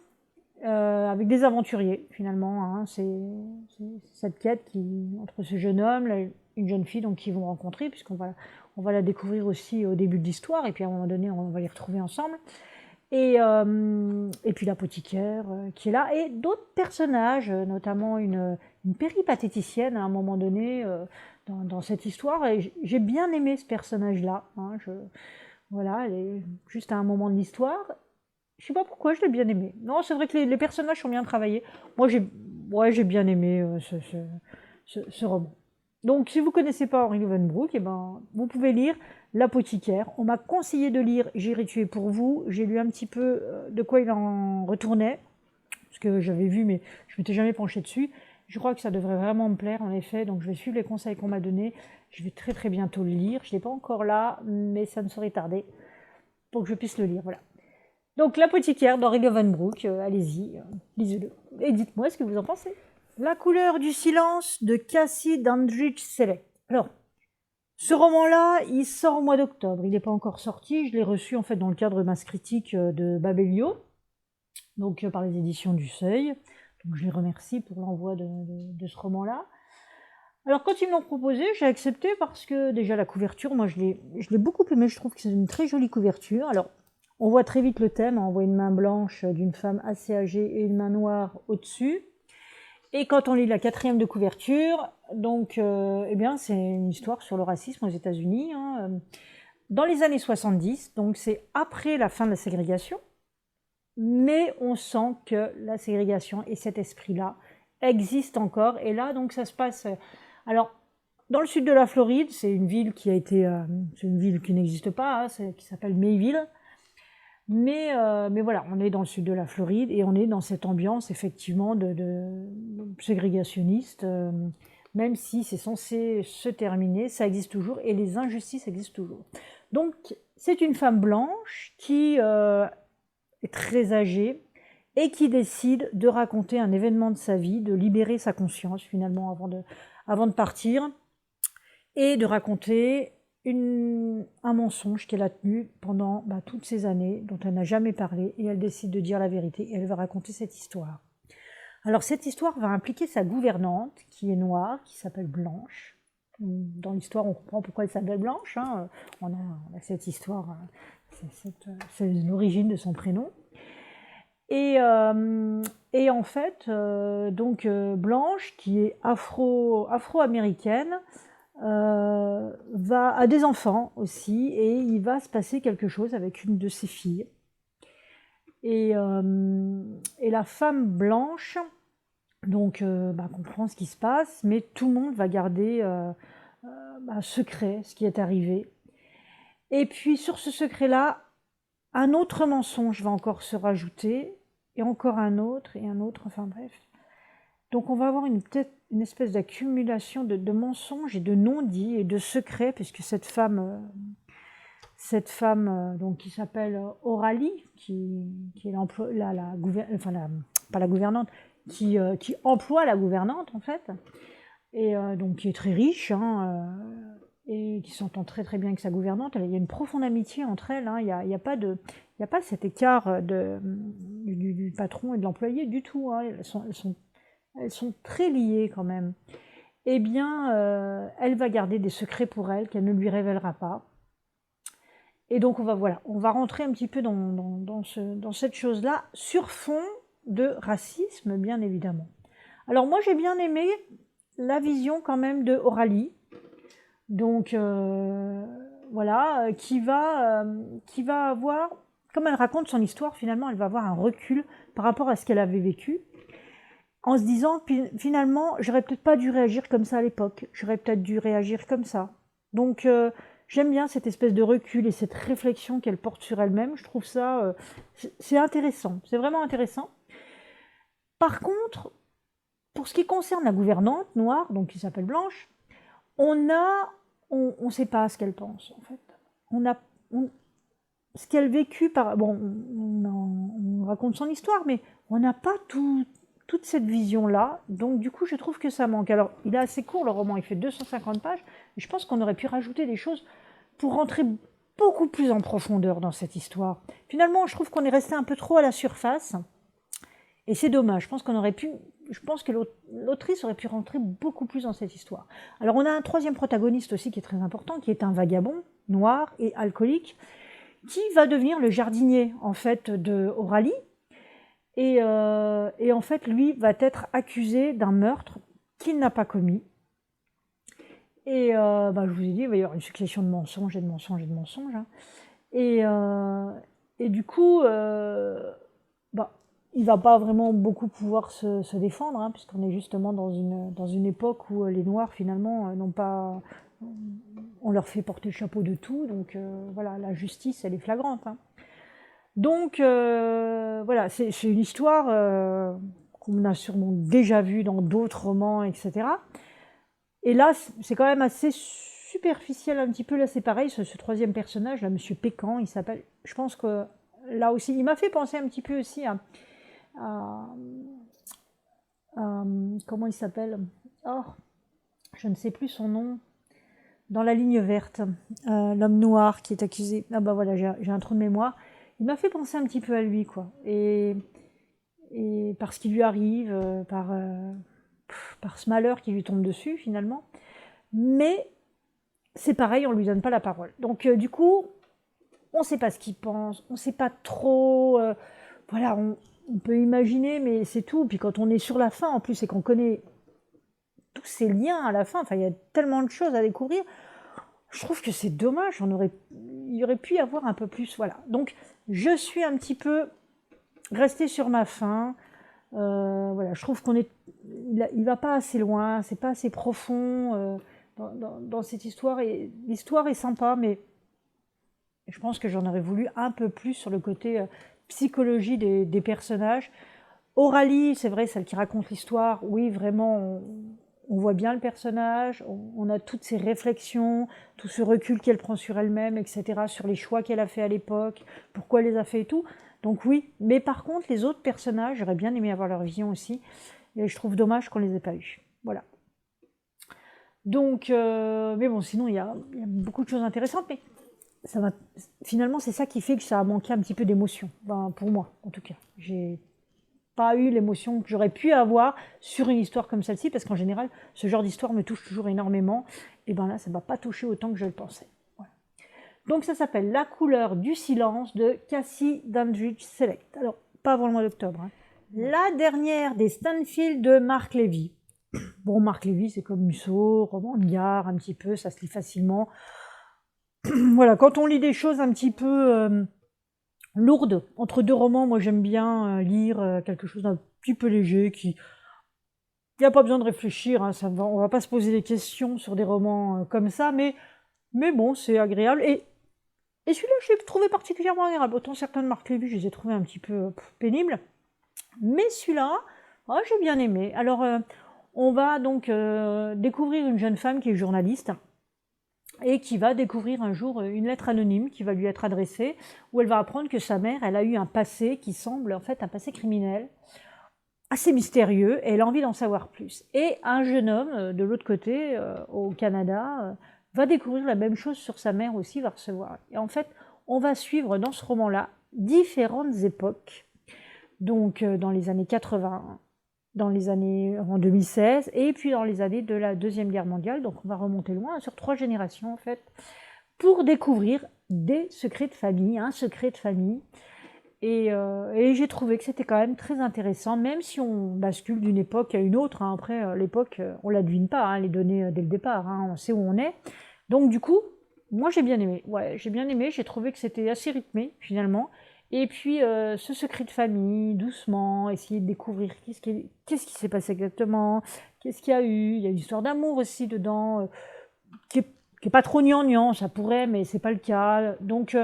avec des aventuriers finalement. Hein, c'est cette quête entre ce jeune homme, une jeune fille donc qu'ils vont rencontrer, on va la découvrir aussi au début de l'histoire, et puis à un moment donné on va les retrouver ensemble. Et puis l'apothicaire qui est là, et d'autres personnages, notamment une péripatéticienne à un moment donné dans cette histoire. Et j'ai bien aimé ce personnage-là. Hein, voilà, elle est juste à un moment de l'histoire. Je sais pas pourquoi, je l'ai bien aimé. Non, c'est vrai que les personnages sont bien travaillés. Moi, j'ai bien aimé ce roman. Donc, si vous ne connaissez pas Henry Levenbrook, eh ben, vous pouvez lire L'apothicaire. On m'a conseillé de lire J'irai tuer pour vous. J'ai lu un petit peu de quoi il en retournait, parce que j'avais vu, mais je ne m'étais jamais penchée dessus. Je crois que ça devrait vraiment me plaire, en effet. Donc, je vais suivre les conseils qu'on m'a donnés. Je vais très très bientôt le lire. Je ne l'ai pas encore là, mais ça ne saurait tarder pour que je puisse le lire. Voilà. Donc, L'apothicaire d'Henry Levenbrook. Allez-y, lisez-le. Et dites-moi ce que vous en pensez. La couleur du silence de Cassie Dandridge Select. Alors, ce roman-là, il sort au mois d'octobre. Il n'est pas encore sorti. Je l'ai reçu en fait dans le cadre de Masse Critique de Babelio, donc par les éditions du Seuil. Donc je les remercie pour l'envoi de ce roman-là. Alors quand ils me l'ont proposé, j'ai accepté parce que déjà la couverture, moi je l'ai beaucoup aimé. Je trouve que c'est une très jolie couverture. Alors on voit très vite le thème. On voit une main blanche d'une femme assez âgée et une main noire au-dessus. Et quand on lit la 4e de couverture, donc, eh bien, c'est une histoire sur le racisme aux États-Unis, hein, dans les années 70, donc c'est après la fin de la ségrégation, mais on sent que la ségrégation et cet esprit-là existent encore. Et là, donc, ça se passe. Alors, dans le sud de la Floride, c'est une ville qui c'est une ville qui n'existe pas, hein, qui s'appelle Mayville. Mais voilà, on est dans le sud de la Floride et on est dans cette ambiance effectivement de ségrégationniste, même si c'est censé se terminer, ça existe toujours et les injustices existent toujours. Donc c'est une femme blanche qui est très âgée et qui décide de raconter un événement de sa vie, de libérer sa conscience finalement avant de partir, et de raconter un mensonge qu'elle a tenu pendant toutes ces années, dont elle n'a jamais parlé, et elle décide de dire la vérité, et elle va raconter cette histoire. Alors cette histoire va impliquer sa gouvernante, qui est noire, qui s'appelle Blanche. Dans l'histoire, on comprend pourquoi elle s'appelle Blanche, hein. On a cette histoire, c'est l'origine de son prénom. Et en fait, Blanche, qui est afro-américaine, a des enfants aussi, et il va se passer quelque chose avec une de ses filles. Et la femme blanche comprend ce qui se passe, mais tout le monde va garder secret ce qui est arrivé. Et puis sur ce secret-là, un autre mensonge va encore se rajouter, et encore un autre, enfin bref. Donc on va avoir peut-être une espèce d'accumulation de mensonges et de non-dits et de secrets, puisque cette femme donc, qui s'appelle Aurélie, qui est pas la gouvernante, qui emploie la gouvernante en fait, et donc qui est très riche, hein, et qui s'entend très très bien avec sa gouvernante. Il y a une profonde amitié entre elles, hein. Il y a pas cet écart du patron et de l'employé du tout, hein. Elles sont très liées quand même. Eh bien, elle va garder des secrets pour elle qu'elle ne lui révélera pas. Et donc on va rentrer un petit peu dans cette chose-là, sur fond de racisme, bien évidemment. Alors moi j'ai bien aimé la vision quand même de Aurélie, donc voilà, qui va avoir, comme elle raconte son histoire, finalement elle va avoir un recul par rapport à ce qu'elle avait vécu, en se disant finalement j'aurais peut-être pas dû réagir comme ça à l'époque, j'aurais peut-être dû réagir comme ça. Donc j'aime bien cette espèce de recul et cette réflexion qu'elle porte sur elle-même, je trouve ça c'est intéressant, c'est vraiment intéressant. Par contre, pour ce qui concerne la gouvernante noire, donc qui s'appelle Blanche, on sait pas ce qu'elle pense en fait. On a ce qu'elle vécu par bon, on raconte son histoire, mais on n'a pas toute cette vision-là, donc du coup je trouve que ça manque. Alors il est assez court le roman, il fait 250 pages, et je pense qu'on aurait pu rajouter des choses pour rentrer beaucoup plus en profondeur dans cette histoire. Finalement je trouve qu'on est resté un peu trop à la surface, et c'est dommage, je pense que l'autrice aurait pu rentrer beaucoup plus dans cette histoire. Alors on a un troisième protagoniste aussi qui est très important, qui est un vagabond, noir et alcoolique, qui va devenir le jardinier en fait de Aurélie. Et en fait, lui va être accusé d'un meurtre qu'il n'a pas commis. Et je vous ai dit, il va y avoir une succession de mensonges et de mensonges et de mensonges. Hein. Et du coup, il va pas vraiment beaucoup pouvoir se défendre, hein, puisqu'on est justement dans une époque où les Noirs, finalement, n'ont pas... On leur fait porter le chapeau de tout, donc voilà, la justice, elle est flagrante. Hein. Donc voilà, c'est une histoire qu'on a sûrement déjà vue dans d'autres romans, etc. Et là, c'est quand même assez superficiel un petit peu. Là, c'est pareil, ce troisième personnage, là, Monsieur Pécan, il s'appelle... Je pense que là aussi, il m'a fait penser un petit peu aussi à comment il s'appelle? Oh, je ne sais plus son nom. Dans La ligne verte, l'homme noir qui est accusé. Ah bah voilà, j'ai un trou de mémoire. Il m'a fait penser un petit peu à lui, quoi. Et par ce qui lui arrive, par ce malheur qui lui tombe dessus, finalement. Mais c'est pareil, on lui donne pas la parole. Donc du coup, on ne sait pas ce qu'il pense, on ne sait pas trop. Voilà, on peut imaginer, mais c'est tout. Puis quand on est sur la fin, en plus, et qu'on connaît tous ces liens à la fin, enfin, il y a tellement de choses à découvrir. Je trouve que c'est dommage, il y aurait pu y avoir un peu plus, voilà. Donc, je suis un petit peu restée sur ma faim. Voilà, je trouve il va pas assez loin, c'est pas assez profond dans cette histoire. Et l'histoire est sympa, mais je pense que j'en aurais voulu un peu plus sur le côté psychologie des personnages. Aurélie, c'est vrai, celle qui raconte l'histoire, oui, vraiment, on voit bien le personnage, on a toutes ses réflexions, tout ce recul qu'elle prend sur elle-même, etc., sur les choix qu'elle a fait à l'époque, pourquoi elle les a fait et tout. Donc oui, mais par contre, les autres personnages, j'aurais bien aimé avoir leur vision aussi, et je trouve dommage qu'on les ait pas eus. Voilà. Donc, mais bon, sinon, il y a beaucoup de choses intéressantes, mais finalement, c'est ça qui fait que ça a manqué un petit peu d'émotion, pour moi, en tout cas. J'ai pas eu l'émotion que j'aurais pu avoir sur une histoire comme celle-ci, parce qu'en général, ce genre d'histoire me touche toujours énormément, et ben là, ça ne m'a pas touché autant que je le pensais. Voilà. Donc ça s'appelle La couleur du silence de Cassie Dandridge Select. Alors, pas avant le mois d'octobre. Hein. La dernière des Stanfield de Marc Lévy. Bon, Marc Lévy, c'est comme Musso, roman de gare, un petit peu, ça se lit facilement. Voilà, quand on lit des choses un petit peu... lourde. Entre deux romans, moi j'aime bien lire quelque chose d'un petit peu léger, il n'y a pas besoin de réfléchir, hein, on va pas se poser des questions sur des romans comme ça, mais bon, c'est agréable. Et celui-là, je l'ai trouvé particulièrement agréable. Autant certains de Marc Lévy, je les ai trouvés un petit peu pénibles, mais celui-là, j'ai bien aimé. Alors, on va donc découvrir une jeune femme qui est journaliste, et qui va découvrir un jour une lettre anonyme qui va lui être adressée, où elle va apprendre que sa mère, elle a eu un passé qui semble en fait un passé criminel, assez mystérieux, et elle a envie d'en savoir plus. Et un jeune homme, de l'autre côté, au Canada, va découvrir la même chose sur sa mère aussi, va recevoir. Et en fait, on va suivre dans ce roman-là différentes époques, donc dans les années 80, en 2016, et puis dans les années de la Deuxième Guerre mondiale, donc on va remonter loin, sur 3 générations en fait, pour découvrir des secrets de famille, un secret de famille. Et j'ai trouvé que c'était quand même très intéressant, même si on bascule d'une époque à une autre. Hein. Après, l'époque, on ne la devine pas, hein, les données dès le départ, hein, on sait où on est. Donc du coup, moi j'ai bien aimé. Ouais, j'ai bien aimé, j'ai trouvé que c'était assez rythmé finalement. Et puis ce secret de famille, doucement, essayer de découvrir qu'est-ce qui s'est passé exactement, qu'est-ce qu'il y a eu. Il y a une histoire d'amour aussi dedans, qui est pas trop gnangnan, ça pourrait, mais c'est pas le cas. Donc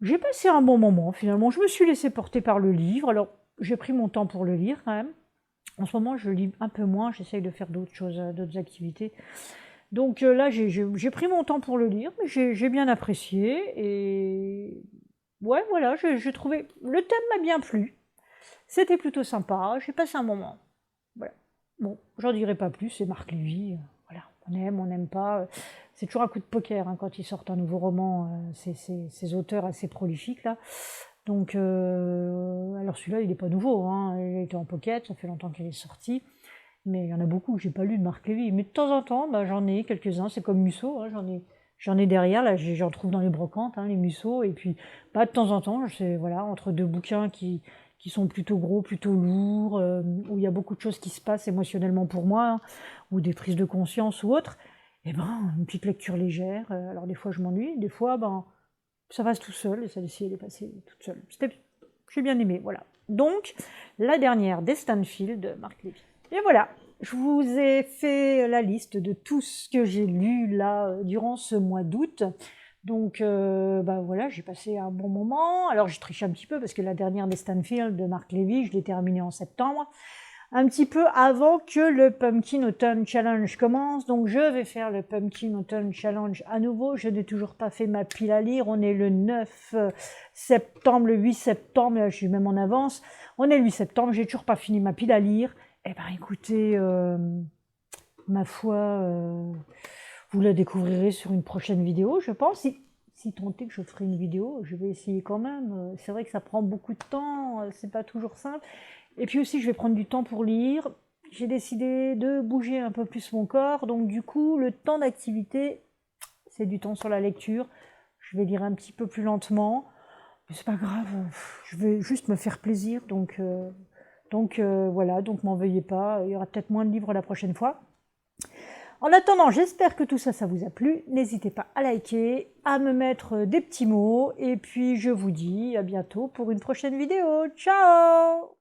j'ai passé un bon moment finalement. Je me suis laissée porter par le livre. Alors j'ai pris mon temps pour le lire quand même. En ce moment, je lis un peu moins. J'essaye de faire d'autres choses, d'autres activités. Donc là, j'ai pris mon temps pour le lire, mais j'ai bien apprécié. Et ouais, voilà, j'ai trouvé. Le thème m'a bien plu. C'était plutôt sympa. J'ai passé un moment. Voilà. Bon, j'en dirai pas plus. C'est Marc Lévy. Voilà, on n'aime pas. C'est toujours un coup de poker hein, quand ils sortent un nouveau roman. Ces auteurs assez prolifiques là. Donc, alors celui-là, il n'est pas nouveau. Hein. Il a été en pocket. Ça fait longtemps qu'il est sorti. Mais il y en a beaucoup que j'ai pas lu de Marc Lévy. Mais de temps en temps, bah, j'en ai quelques-uns. C'est comme Musso. Hein, j'en ai derrière. Là, j'en trouve dans les brocantes, hein, les Musso. Et puis, bah, de temps en temps, c'est voilà, entre deux bouquins qui sont plutôt gros, plutôt lourds, où il y a beaucoup de choses qui se passent émotionnellement pour moi, hein, ou des prises de conscience ou autres. Et ben, une petite lecture légère. Alors des fois, je m'ennuie. Des fois, ben, ça passe tout seul. Et celle-ci, elle est passée toute seule. J'ai bien aimé. Voilà. Donc, la dernière des Stanfield de Marc Lévy. Et voilà, je vous ai fait la liste de tout ce que j'ai lu là durant ce mois d'août. Donc bah voilà, j'ai passé un bon moment. Alors j'ai triché un petit peu parce que la dernière des Stanfield de Marc Lévy, je l'ai terminée en septembre. Un petit peu avant que le Pumpkin Autumn Challenge commence. Donc je vais faire le Pumpkin Autumn Challenge à nouveau. Je n'ai toujours pas fait ma pile à lire. On est le 9 septembre, le 8 septembre, là, je suis même en avance. On est le 8 septembre, j'ai toujours pas fini ma pile à lire. Eh bien, écoutez, ma foi, vous la découvrirez sur une prochaine vidéo, je pense. Si tant est que je ferai une vidéo, je vais essayer quand même. C'est vrai que ça prend beaucoup de temps, c'est pas toujours simple. Et puis aussi, je vais prendre du temps pour lire. J'ai décidé de bouger un peu plus mon corps, donc du coup, le temps d'activité, c'est du temps sur la lecture. Je vais lire un petit peu plus lentement, mais c'est pas grave. Je vais juste me faire plaisir, donc voilà, donc m'en veuillez pas, il y aura peut-être moins de livres la prochaine fois. En attendant, j'espère que tout ça, ça vous a plu. N'hésitez pas à liker, à me mettre des petits mots, et puis je vous dis à bientôt pour une prochaine vidéo. Ciao!